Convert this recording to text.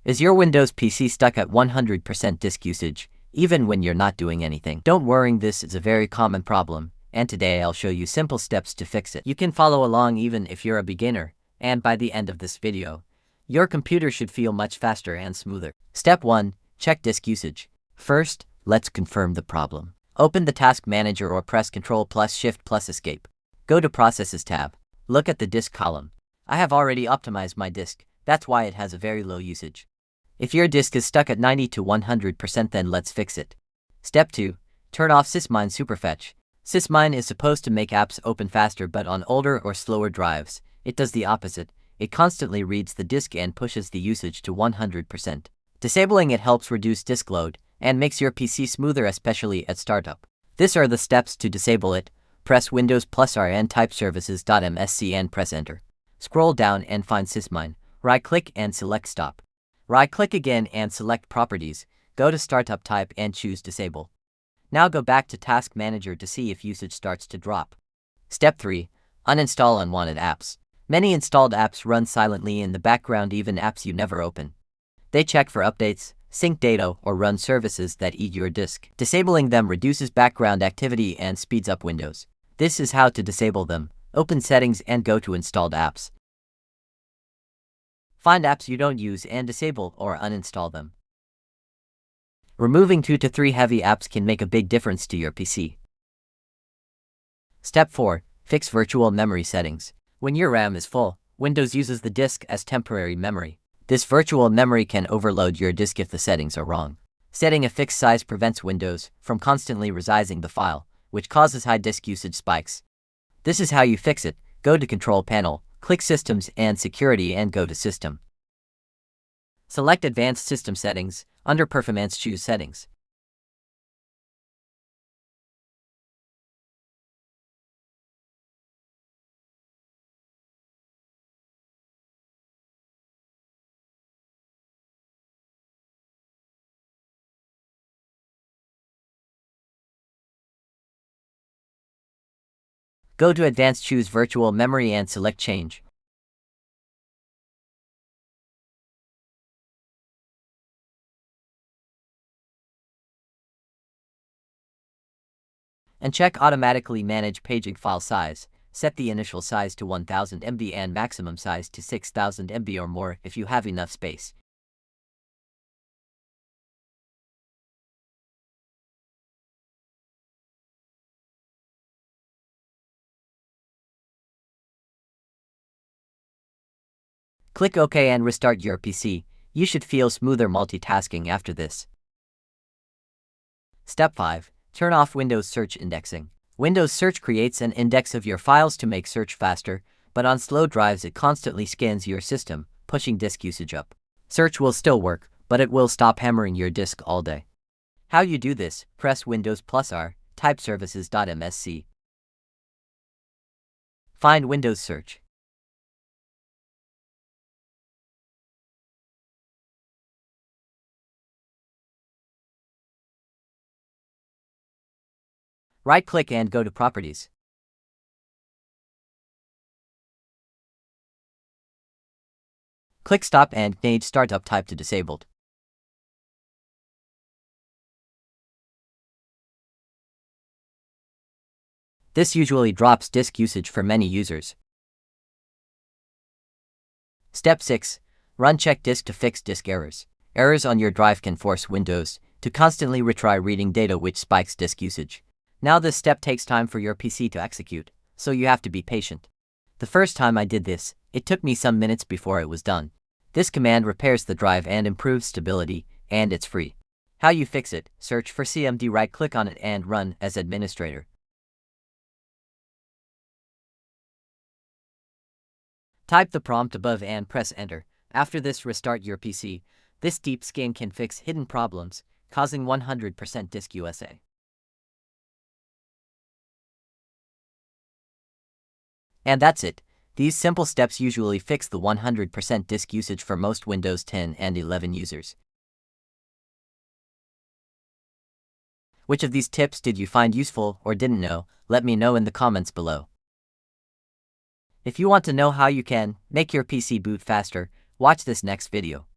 Is your Windows PC stuck at 100% disk usage, even when you're not doing anything? Don't worry, this is a very common problem, and today I'll show you simple steps to fix it. You can follow along even if you're a beginner, and by the end of this video, your computer should feel much faster and smoother. Step 1. Check disk usage. First, let's confirm the problem. Open the Task Manager or press Ctrl+Shift+Escape. Go to Processes tab. Look at the disk column. I have already optimized my disk, that's why it has a very low usage. If your disk is stuck at 90 to 100%, then let's fix it. Step 2. Turn off SysMain Superfetch. SysMain is supposed to make apps open faster, but on older or slower drives, it does the opposite. It constantly reads the disk and pushes the usage to 100%. Disabling it helps reduce disk load and makes your PC smoother, especially at startup. These are the steps to disable it. Press Windows+R and type services.msc and press enter. Scroll down and find SysMain. Right-click and select Stop. Right-click again and select Properties. Go to Startup Type and choose Disable. Now go back to Task Manager to see if usage starts to drop. Step 3. Uninstall unwanted apps. Many installed apps run silently in the background, even apps you never open. They check for updates, sync data, or run services that eat your disk. Disabling them reduces background activity and speeds up Windows. This is how to disable them. Open Settings and go to Installed Apps. Find apps you don't use and disable or uninstall them. Removing 2 to 3 heavy apps can make a big difference to your PC. Step 4. Fix virtual memory settings. When your RAM is full, Windows uses the disk as temporary memory. This virtual memory can overload your disk if the settings are wrong. Setting a fixed size prevents Windows from constantly resizing the file, which causes high disk usage spikes. This is how you fix it. Go to Control Panel, click Systems and Security and go to System. Select Advanced System Settings. Under Performance, choose Settings. Go to Advanced, choose Virtual Memory and select Change. And check Automatically Manage Paging File Size. Set the initial size to 1000 MB and maximum size to 6000 MB or more if you have enough space. Click OK and restart your PC. You should feel smoother multitasking after this. Step 5. Turn off Windows Search Indexing. Windows Search creates an index of your files to make search faster, but on slow drives it constantly scans your system, pushing disk usage up. Search will still work, but it will stop hammering your disk all day. How you do this? Press Windows+R, type services.msc. Find Windows Search. Right-click and go to Properties. Click Stop and change Startup Type to Disabled. This usually drops disk usage for many users. Step 6. Run chkdsk to fix disk errors. Errors on your drive can force Windows to constantly retry reading data, which spikes disk usage. Now this step takes time for your PC to execute, so you have to be patient. The first time I did this, it took me some minutes before it was done. This command repairs the drive and improves stability, and it's free. How you fix it? Search for CMD, right-click on it and run as administrator. Type the prompt above and press enter. After this, restart your PC. This deep scan can fix hidden problems, causing 100% disk USA. And that's it. These simple steps usually fix the 100% disk usage for most Windows 10 and 11 users. Which of these tips did you find useful or didn't know? Let me know in the comments below. If you want to know how you can make your PC boot faster, watch this next video.